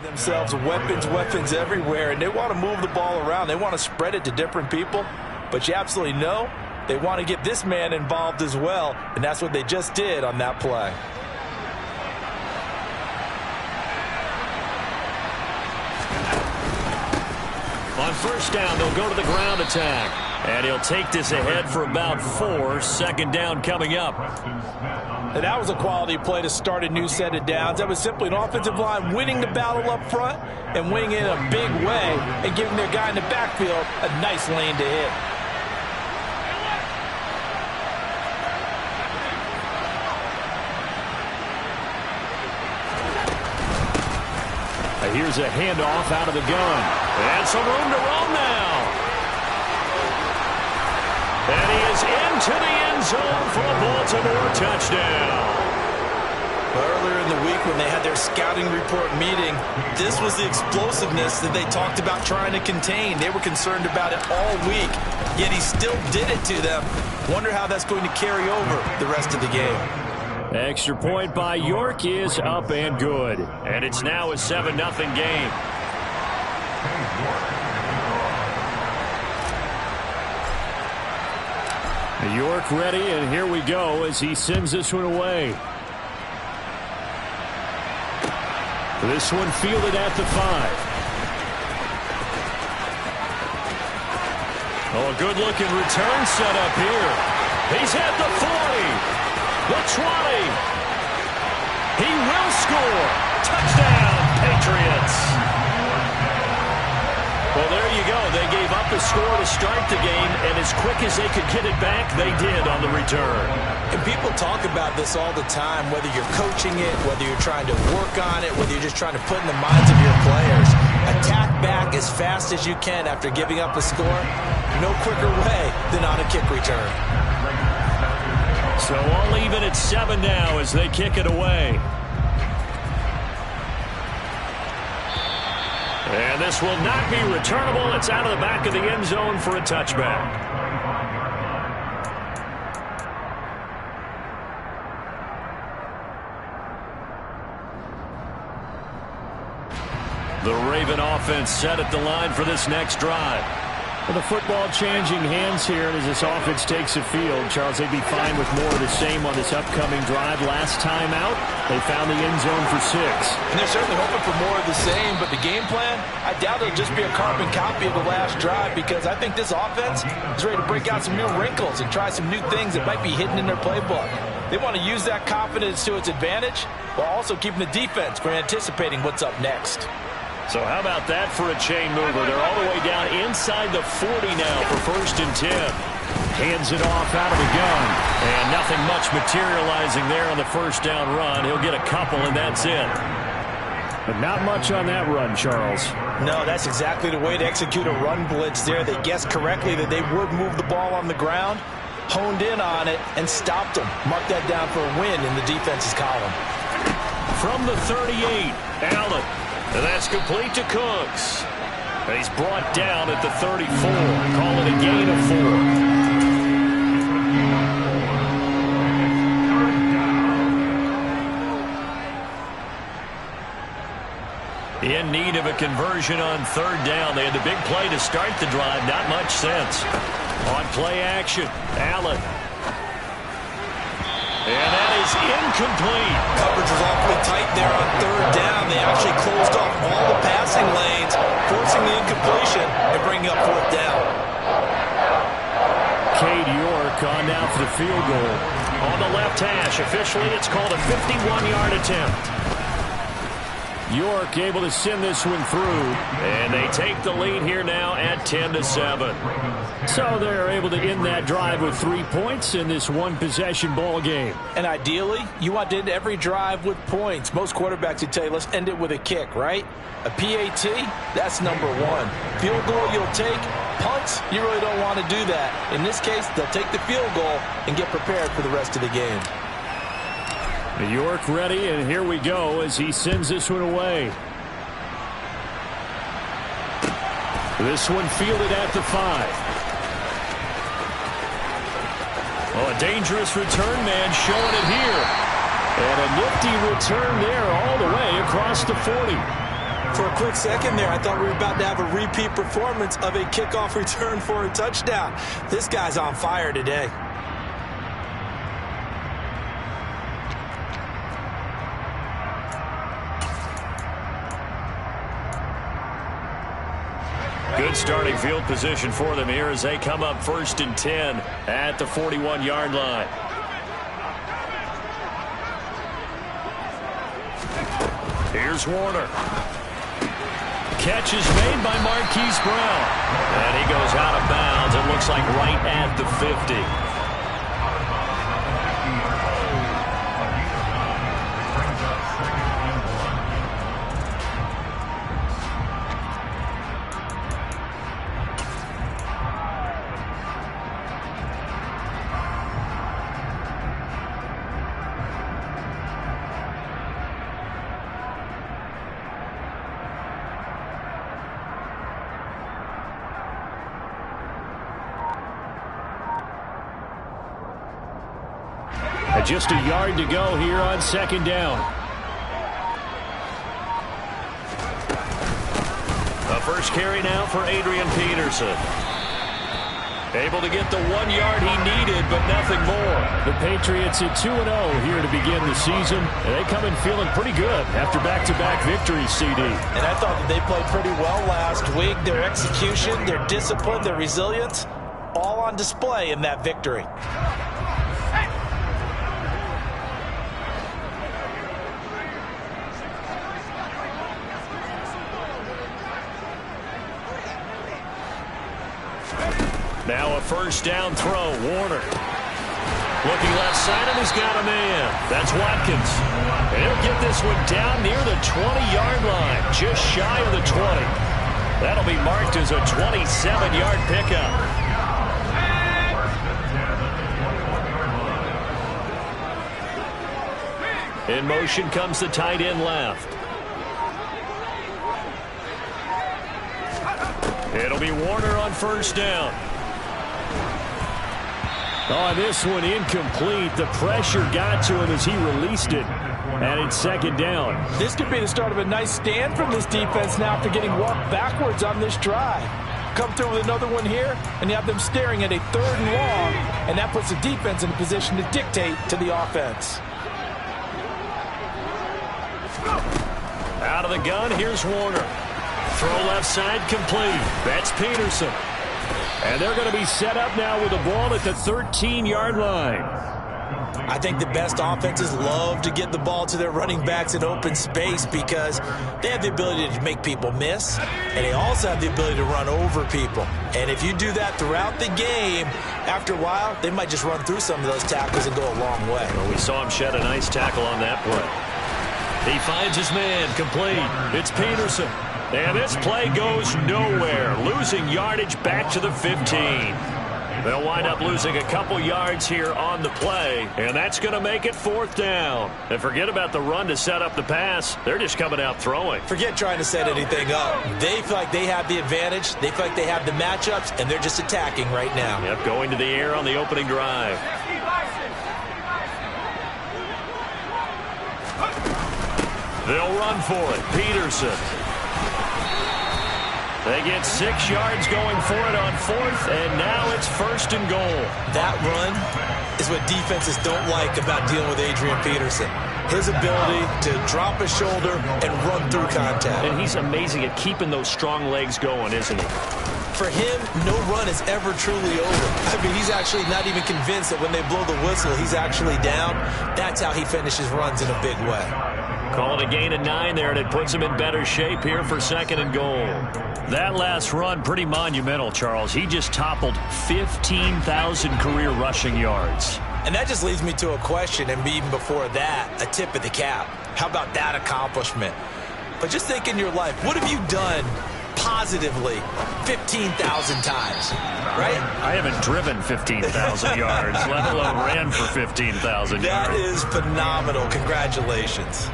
Themselves weapons everywhere, and they want to move the ball around. They want to spread it to different people, but you absolutely know they want to get this man involved as well, and that's what they just did on that play. On first down, they'll go to the ground attack. And he'll take this ahead for about 4. Second down coming up. And that was a quality play to start a new set of downs. That was simply an offensive line winning the battle up front and winning it in a big way and giving their guy in the backfield a nice lane to hit. Here's a handoff out of the gun. And some room to roam now. And he is into the end zone for a Baltimore touchdown. Earlier in the week when they had their scouting report meeting, this was the explosiveness that they talked about trying to contain. They were concerned about it all week, yet he still did it to them. Wonder how that's going to carry over the rest of the game. Extra point by York is up and good. And it's now a 7-0 game. York ready, and here we go as he sends this one away. This one fielded at the 5. Oh, a good-looking return set up here. He's at the 40. The 20. He will score. Touchdown, Patriots. Well, there you go. They gave up a score to start the game, and as quick as they could get it back, they did on the return. And people talk about this all the time, whether you're coaching it, whether you're trying to work on it, whether you're just trying to put in the minds of your players. Attack back as fast as you can after giving up a score. No quicker way than on a kick return. So all even at 7 now as they kick it away. And this will not be returnable. It's out of the back of the end zone for a touchback. The Raven offense set at the line for this next drive. Well, the football changing hands here as this offense takes the field. Charles, they'd be fine with more of the same on this upcoming drive. Last time out, they found the end zone for 6. And they're certainly hoping for more of the same, but the game plan, I doubt it'll just be a carbon copy of the last drive because I think this offense is ready to break out some new wrinkles and try some new things that might be hidden in their playbook. They want to use that confidence to its advantage while also keeping the defense from anticipating what's up next. So how about that for a chain mover? They're all the way down inside the 40 now for 1st and 10. Hands it off out of the gun. And nothing much materializing there on the first down run. He'll get a couple, and that's it. But not much on that run, Charles. No, that's exactly the way to execute a run blitz there. They guessed correctly that they would move the ball on the ground, honed in on it, and stopped them. Mark that down for a win in the defense's column. From the 38, Allen. And that's complete to Cooks. And he's brought down at the 34. Call it a gain of 4. In need of a conversion on 3rd down. They had the big play to start the drive. Not much sense. On play action, Allen. And that is incomplete. Coverage was awfully tight there on 3rd down. They actually closed off all the passing lanes, forcing the incompletion and bringing up 4th down. Cade York on now for the field goal. On the left hash, officially it's called a 51-yard attempt. York able to send this one through, and they take the lead here now at 10-7. So they're able to end that drive with 3 points in this one-possession ball game. And ideally, you want to end every drive with points. Most quarterbacks would tell you, let's end it with a kick, right? A PAT, that's number 1. Field goal you'll take. Punts, you really don't want to do that. In this case, they'll take the field goal and get prepared for the rest of the game. York ready, and here we go as he sends this one away. This one fielded at the 5. Oh, a dangerous return man showing it here. And a nifty return there all the way across the 40. For a quick second there, I thought we were about to have a repeat performance of a kickoff return for a touchdown. This guy's on fire today. Good starting field position for them here as they come up 1st and 10 at the 41-yard line. Here's Warner. Catch is made by Marquise Brown. And he goes out of bounds. It looks like right at the 50. Just a yard to go here on 2nd down. The first carry now for Adrian Peterson. Able to get the 1 yard he needed, but nothing more. The Patriots at 2-0 here to begin the season. And they come in feeling pretty good after back-to-back victories, CD. And I thought that they played pretty well last week. Their execution, their discipline, their resilience, all on display in that victory. Now a 1st down throw. Warner. Looking left side, and he's got a man. That's Watkins. And he'll get this one down near the 20-yard line, just shy of the 20. That'll be marked as a 27-yard pickup. In motion comes the tight end left. It'll be Warner on 1st down. Oh, this one incomplete. The pressure got to him as he released it. And it's 2nd down. This could be the start of a nice stand from this defense now after getting walked backwards on this drive. Come through with another one here, and you have them staring at a 3rd and long, and that puts the defense in a position to dictate to the offense. Out of the gun, here's Warner. Throw left side complete. That's Peterson. And they're going to be set up now with the ball at the 13-yard line. I think the best offenses love to get the ball to their running backs in open space because they have the ability to make people miss, and they also have the ability to run over people. And if you do that throughout the game, after a while, they might just run through some of those tackles and go a long way. Well, we saw him shed a nice tackle on that play. He finds his man, complete. It's Peterson. And this play goes nowhere, losing yardage back to the 15. They'll wind up losing a couple yards here on the play, and that's going to make it 4th down. And forget about the run to set up the pass. They're just coming out throwing. Forget trying to set anything up. They feel like they have the advantage. They feel like they have the matchups, and they're just attacking right now. Yep, going to the air on the opening drive. They'll run for it. Peterson. They get 6 yards going for it on 4th, and now it's 1st and goal. That run is what defenses don't like about dealing with Adrian Peterson. His ability to drop his shoulder and run through contact. And he's amazing at keeping those strong legs going, isn't he? For him, no run is ever truly over. I mean, he's actually not even convinced that when they blow the whistle, he's actually down. That's how he finishes runs in a big way. Call it a gain of 9 there, and it puts him in better shape here for 2nd and goal. That last run, pretty monumental, Charles. He just toppled 15,000 career rushing yards. And that just leads me to a question, and even before that, a tip of the cap. How about that accomplishment? But just think in your life, what have you done positively 15,000 times, right? I haven't driven 15,000 yards, let alone ran for 15,000 yards. That is phenomenal. Congratulations.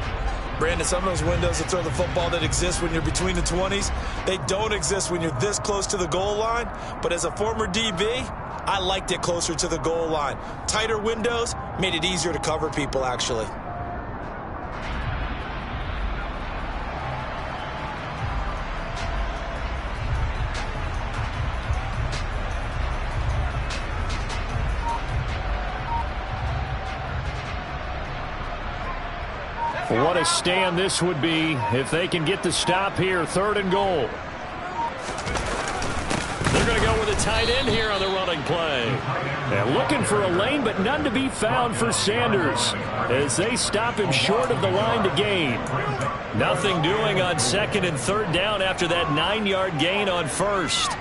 Brandon, some of those windows to throw the football that exist when you're between the 20s, they don't exist when you're this close to the goal line. But as a former DB, I liked it closer to the goal line. Tighter windows made it easier to cover people, actually. What a stand this would be if they can get the stop here. 3rd and goal. They're going to go with a tight end here on the running play. And looking for a lane, but none to be found for Sanders as they stop him short of the line to gain. Nothing doing on 2nd and 3rd down after that 9-yard gain on 1st.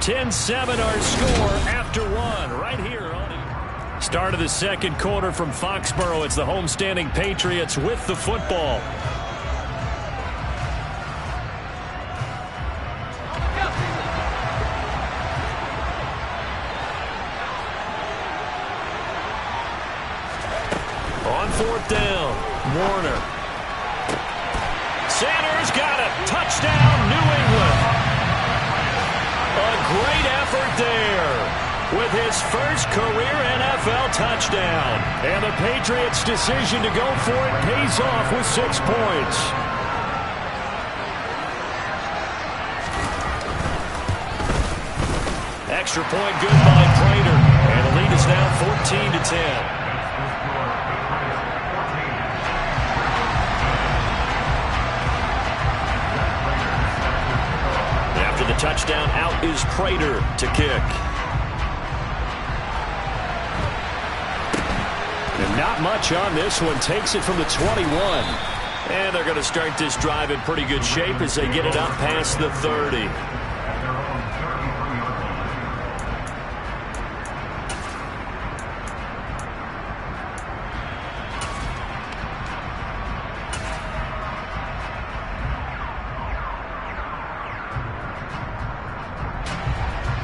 $10-7 our score after 1 right here on it. Start of the 2nd quarter from Foxborough. It's the homestanding Patriots with the football. On 4th down, Warner. Sanders got it. Touchdown, New England. A great effort there with his first career NFL touchdown. And the Patriots' decision to go for it pays off with 6 points. Extra point good by Prater. And the lead is now 14-10. After the touchdown, out is Prater to kick. And not much on this one. Takes it from the 21. And they're going to start this drive in pretty good shape as they get it up past the 30.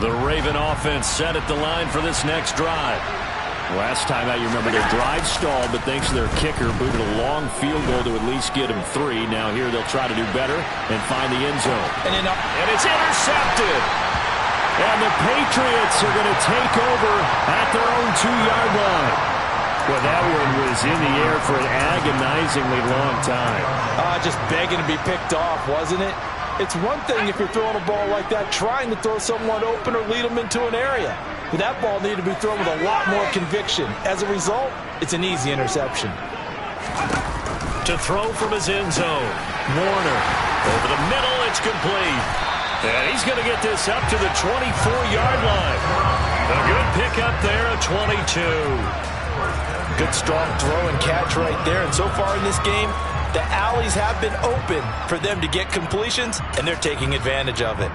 The Raven offense set at the line for this next drive. Last time out, you remember their drive stalled, but thanks to their kicker, booted a long field goal to at least get them 3. Now here they'll try to do better and find the end zone. And it's intercepted. And the Patriots are going to take over at their own 2-yard line. Well, that one was in the air for an agonizingly long time. Just begging to be picked off, wasn't it? It's one thing if you're throwing a ball like that, trying to throw someone open or lead them into an area. But that ball needed to be thrown with a lot more conviction. As a result, it's an easy interception. To throw from his end zone, Warner. Over the middle, it's complete. And he's going to get this up to the 24-yard line. A good pickup there at 22. Good strong throw and catch right there. And so far in this game, the alleys have been open for them to get completions, and they're taking advantage of it.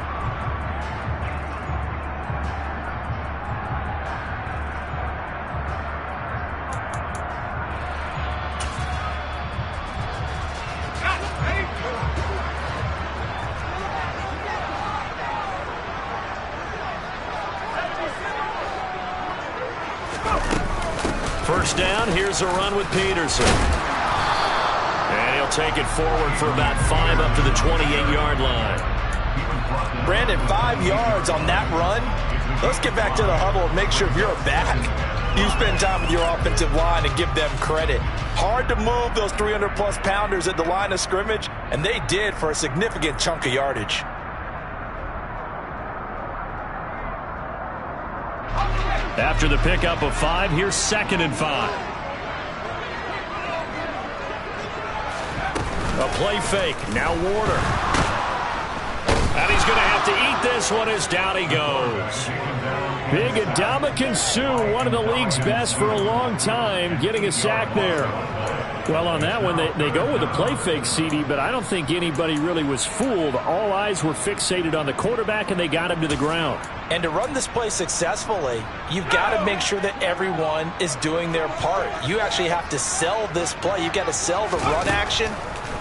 First down, here's a run with Peterson. And he'll take it forward for about 5 up to the 28-yard line. Brandon, 5 yards on that run. Let's get back to the huddle and make sure if you're a back, you spend time with your offensive line and give them credit. Hard to move those 300-plus pounders at the line of scrimmage, and they did for a significant chunk of yardage. After the pickup of 5, here's 2nd and 5. A play fake. Now Warner. And he's going to have to eat this one as down he goes. Big Ndamukong Suh, one of the league's best for a long time, getting a sack there. Well, on that one, they go with a play fake, CD, but I don't think anybody really was fooled. All eyes were fixated on the quarterback, and they got him to the ground. And to run this play successfully, you've got to make sure that everyone is doing their part. You actually have to sell this play. You've got to sell the run action.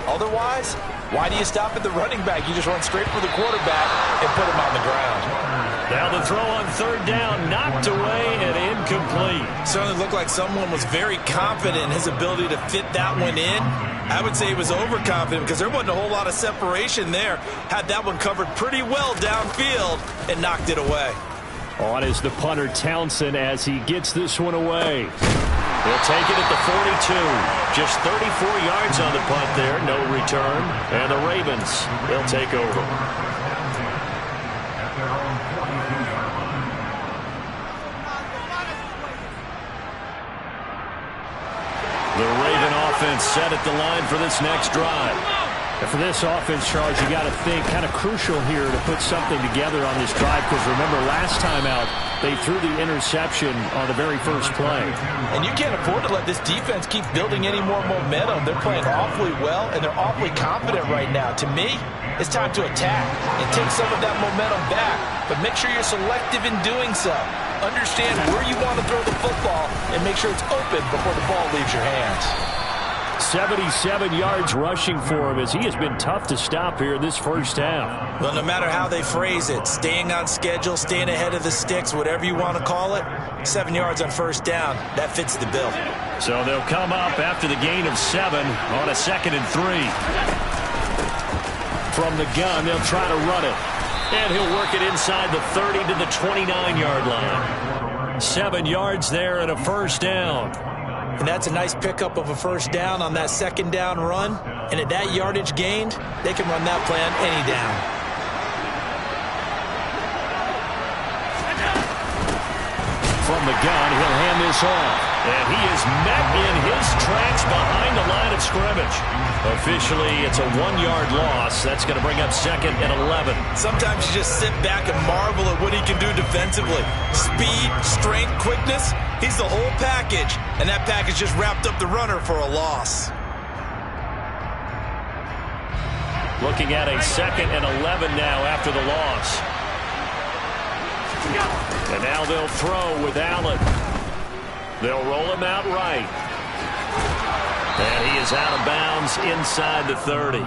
Otherwise, why do you stop at the running back? You just run straight for the quarterback and put him on the ground. Now the throw on 3rd down, knocked away and incomplete. Certainly looked like someone was very confident in his ability to fit that one in. I would say he was overconfident because there wasn't a whole lot of separation there. Had that one covered pretty well downfield and knocked it away. On is the punter Townsend as he gets this one away. He'll take it at the 42. Just 34 yards on the punt there, no return. And the Ravens, they'll take over. offense set at the line for this next drive. And for this offense, Charles, you got to think kind of crucial here to put something together on this drive, because remember last time out they threw the interception on the very first play. And you can't afford to let this defense keep building any more momentum. They're playing awfully well, and they're awfully confident right now. To me, it's time to attack and take some of that momentum back, but make sure you're selective in doing so. Understand where you want to throw the football and make sure it's open before the ball leaves your hands. 77 yards rushing for him, as he has been tough to stop here in this first half. Well, no matter how they phrase it, staying on schedule, staying ahead of the sticks, whatever you want to call it, 7 yards on first down, that fits the bill. So they'll come up after the gain of 7 on a 2nd and 3. From the gun, they'll try to run it. And he'll work it inside the 30 to the 29-yard line. 7 yards there and a first down. And that's a nice pickup of a first down on that second down run. And at that yardage gained, they can run that play on any down. From the gun, he'll hand this off. And he is met in his tracks behind the line of scrimmage. Officially, it's a 1-yard loss. That's going to bring up 2nd and 11. Sometimes you just sit back and marvel at what he can do defensively. Speed, strength, quickness. He's the whole package. And that package just wrapped up the runner for a loss. Looking at a 2nd and 11 now after the loss. And now they'll throw with Allen. They'll roll him out right. And he is out of bounds inside the 30.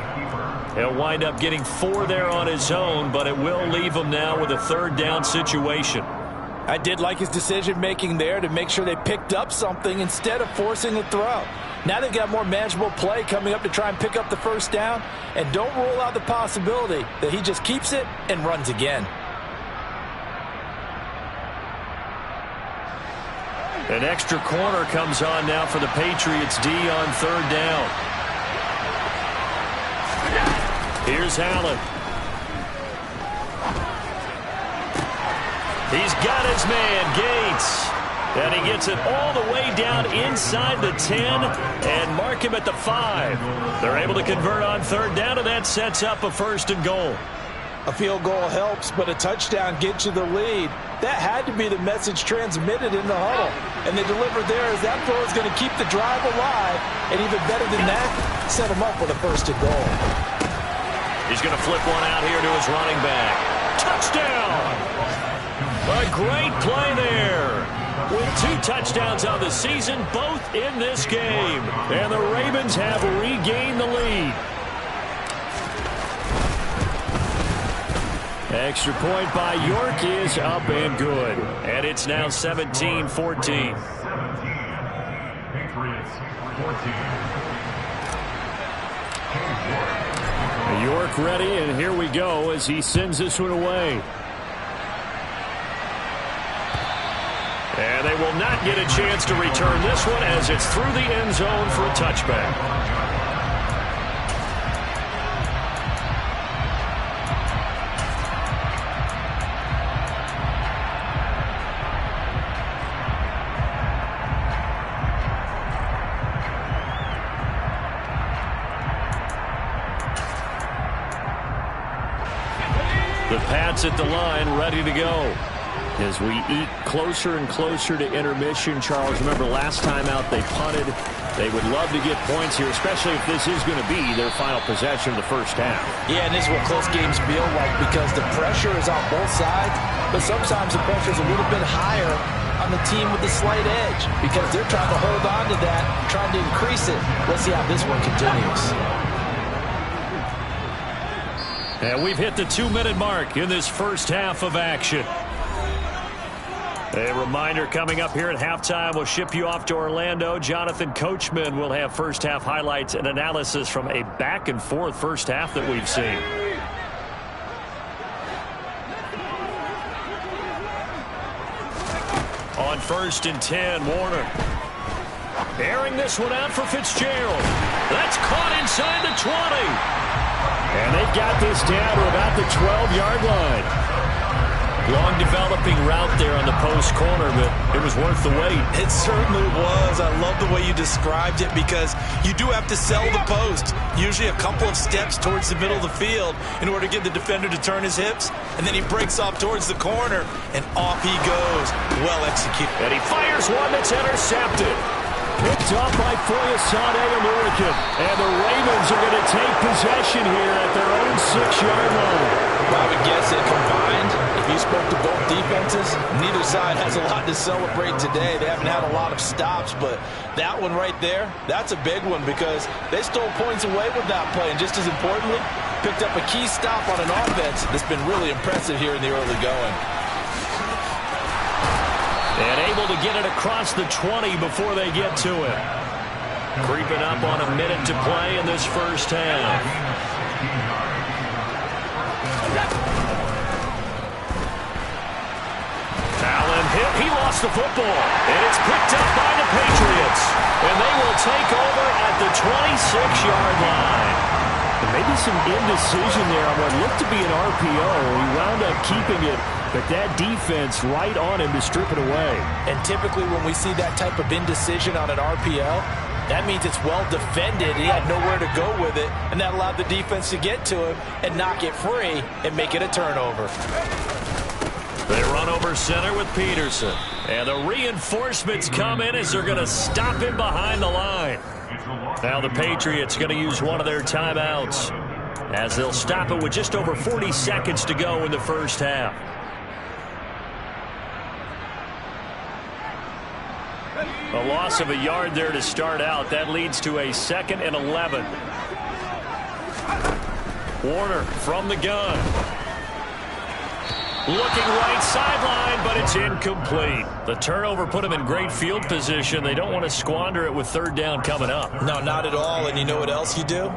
He'll wind up getting 4 there on his own, but it will leave him now with a 3rd down situation. I did like his decision-making there to make sure they picked up something instead of forcing a throw. Now they've got more manageable play coming up to try and pick up the first down, and don't rule out the possibility that he just keeps it and runs again. An extra corner comes on now for the Patriots D on 3rd down. Here's Allen. He's got his man, Gates. And he gets it all the way down inside the 10 and mark him at the 5. They're able to convert on 3rd down, and that sets up a 1st and goal. A field goal helps, but a touchdown gets you the lead. That had to be the message transmitted in the huddle. And they delivered there as that throw is going to keep the drive alive. And even better than that, set him up with a 1st and goal. He's going to flip one out here to his running back. Touchdown! A great play there. With 2 touchdowns on the season, both in this game. And the Ravens have regained the lead. Extra point by York is up and good. And it's now 17-14. York ready, and here we go as he sends this one away. And they will not get a chance to return this one as it's through the end zone for a touchback. The Pats at the line, ready to go. As we eat closer and closer to intermission, Charles, remember last time out they punted. They would love to get points here, especially if this is going to be their final possession of the first half. Yeah, and this is what close games feel like because the pressure is on both sides, but sometimes the pressure is a little bit higher on the team with the slight edge because they're trying to hold on to that, trying to increase it. Let's see how this one continues. And we've hit the 2-minute mark in this first half of action. A reminder coming up here at halftime, we'll ship you off to Orlando. Jonathan Coachman will have first half highlights and analysis from a back-and-forth first half that we've seen. On 1st and 10, Warner. Airing this one out for Fitzgerald. That's caught inside the 20. And they've got this down to about the 12-yard line. Long developing route there on the post corner, but it was worth the wait. It certainly was. I love the way you described it because you do have to sell the post. Usually a couple of steps towards the middle of the field in order to get the defender to turn his hips. And then he breaks off towards the corner, and off he goes. Well executed. And he fires one that's intercepted. Picked up by Foyesade American. And the Ravens are going to take possession here at their own 6-yard line. I would guess that combined, if you spoke to both defenses, neither side has a lot to celebrate today. They haven't had a lot of stops, but that one right there, that's a big one because they stole points away with that play. And just as importantly, picked up a key stop on an offense that's been really impressive here in the early going. And able to get it across the 20 before they get to it. Creeping up on a minute to play in this first half. Allen hit. He lost the football. And it's picked up by the Patriots. And they will take over at the 26-yard line. And maybe some indecision there on what looked to be an RPO. He wound up keeping it, but that defense right on him to strip it away. And typically when we see that type of indecision on an RPO, that means it's well defended. He had nowhere to go with it, and that allowed the defense to get to him and knock it free and make it a turnover. They run over center with Peterson. And the reinforcements come in as they're going to stop him behind the line. Now the Patriots going to use one of their timeouts as they'll stop it with just over 40 seconds to go in the first half. A loss of a yard there to start out. That leads to a 2nd and 11. Warner from the gun. Looking right sideline, but it's incomplete. The turnover put them in great field position. They don't want to squander it with 3rd down coming up. No, not at all. And you know what else you do?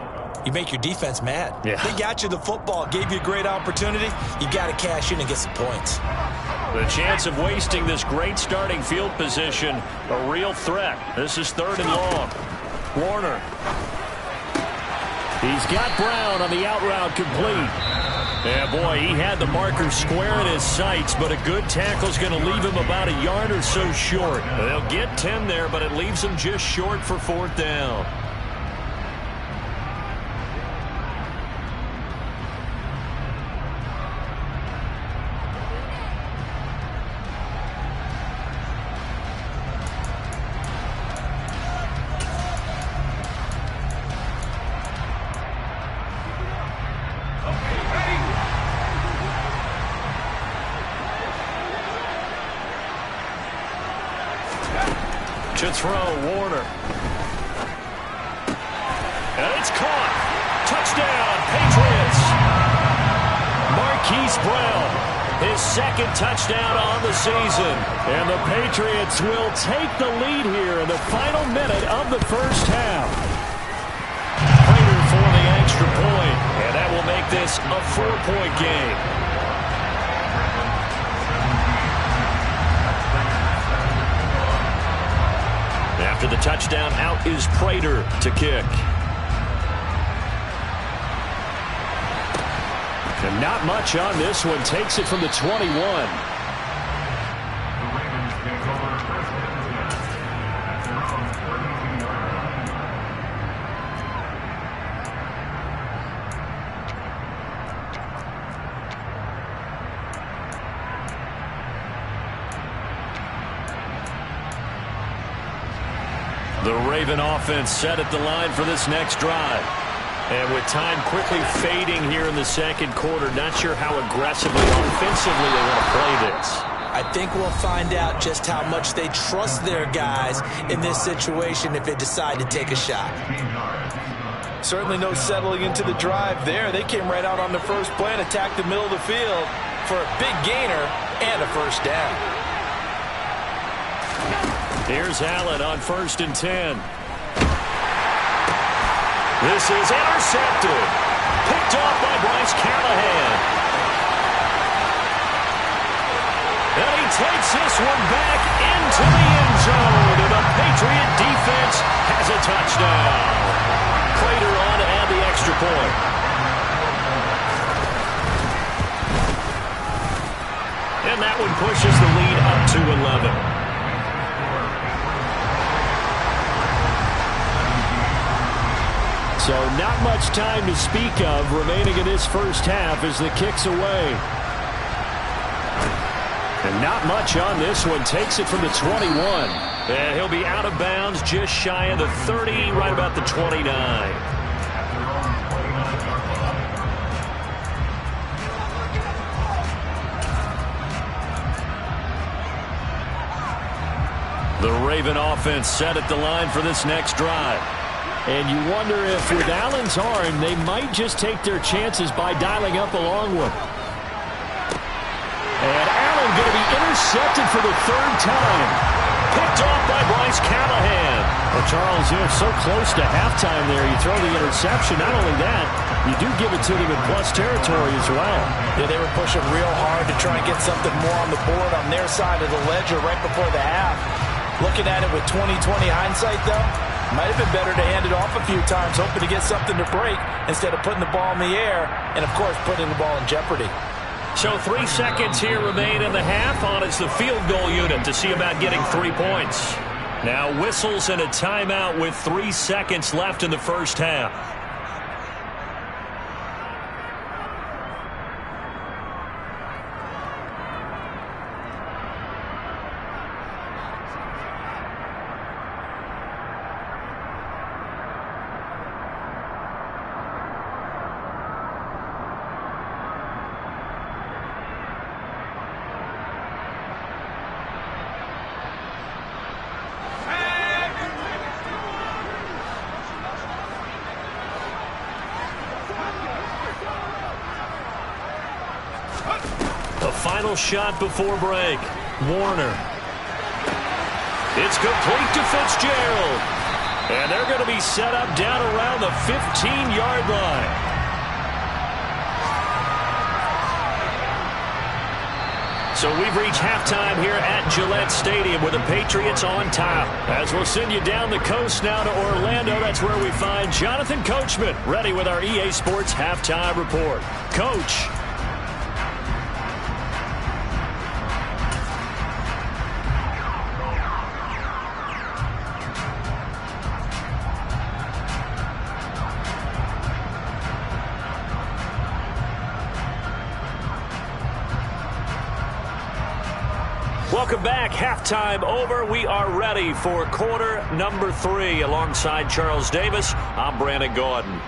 You make your defense mad. Yeah. They got you the football, gave you a great opportunity. You got to cash in and get some points. The chance of wasting this great starting field position, a real threat. This is 3rd and long. Warner. He's got Brown on the out route complete. Yeah, boy, he had the marker square in his sights, but a good tackle's going to leave him about a yard or so short. They'll get 10 there, but it leaves him just short for 4th down. To throw, Warner. And it's caught. Touchdown, Patriots. Marquise Brown, his 2nd touchdown on the season. And the Patriots will take the lead here in the final minute of the first half. Prater for the extra point. And that will make this a 4-point game. After the touchdown, out is Prater to kick. And not much on this one. Takes it from the 21. The Raven offense set at the line for this next drive. And with time quickly fading here in the 2nd quarter, not sure how aggressively, offensively they want to play this. I think we'll find out just how much they trust their guys in this situation if they decide to take a shot. Certainly no settling into the drive there. They came right out on the first play and attacked the middle of the field for a big gainer and a 1st down. Here's Allen on 1st and 10. This is intercepted. Picked off by Bryce Callahan. And he takes this one back into the end zone. And the Patriot defense has a touchdown. Prater on to add the extra point. And that one pushes the lead up to 11. So not much time to speak of remaining in this first half as the kick's away. And not much on this one. Takes it from the 21. And he'll be out of bounds just shy of the 30, right about the 29. The Raven offense set at the line for this next drive. And you wonder if with Allen's arm, they might just take their chances by dialing up a long one. And Allen going to be intercepted for the third time. Picked off by Bryce Callahan. Well, Charles, so close to halftime there. You throw the interception. Not only that, you do give it to them in plus territory as well. Yeah, they were pushing real hard to try and get something more on the board on their side of the ledger right before the half. Looking at it with 20/20 hindsight, though, might have been better to hand it off a few times, hoping to get something to break instead of putting the ball in the air and, of course, putting the ball in jeopardy. So 3 seconds here remain in the half. On is the field goal unit to see about getting 3 points. Now whistles and a timeout with 3 seconds left in the first half. Final shot before break. Warner. It's complete to Fitzgerald. And they're going to be set up down around the 15-yard line. So we've reached halftime here at Gillette Stadium with the Patriots on top. As we'll send you down the coast now to Orlando, that's where we find Jonathan Coachman ready with our EA Sports halftime report. Coach. Welcome back. Halftime over. We are ready for quarter number 3. Alongside Charles Davis, I'm Brandon Gaudin.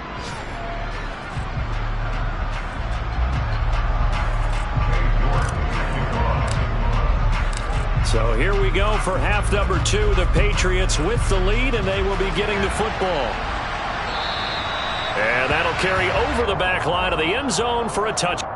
So here we go for half number 2. The Patriots with the lead, and they will be getting the football. And that'll carry over the back line of the end zone for a touchdown.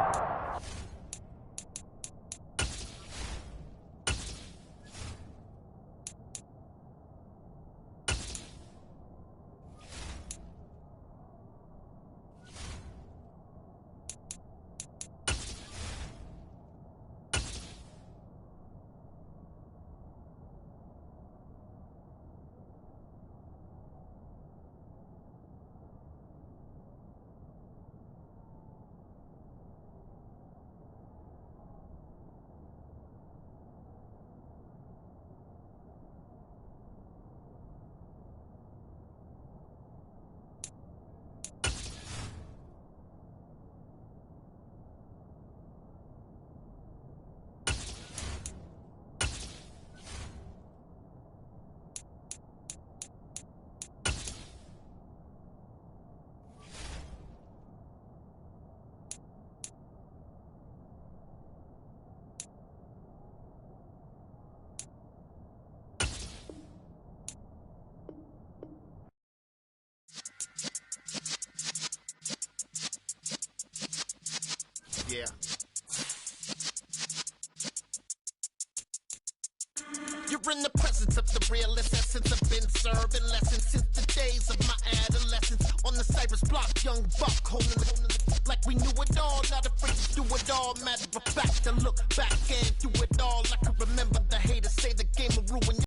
Yeah. You're in the presence of the realest essence. I've been serving lessons since the days of my adolescence. On the Cypress block, young buck holding the like we knew it all. Not afraid to do it all. Matter of fact, to look back and do it all. I can remember the haters say the game will ruin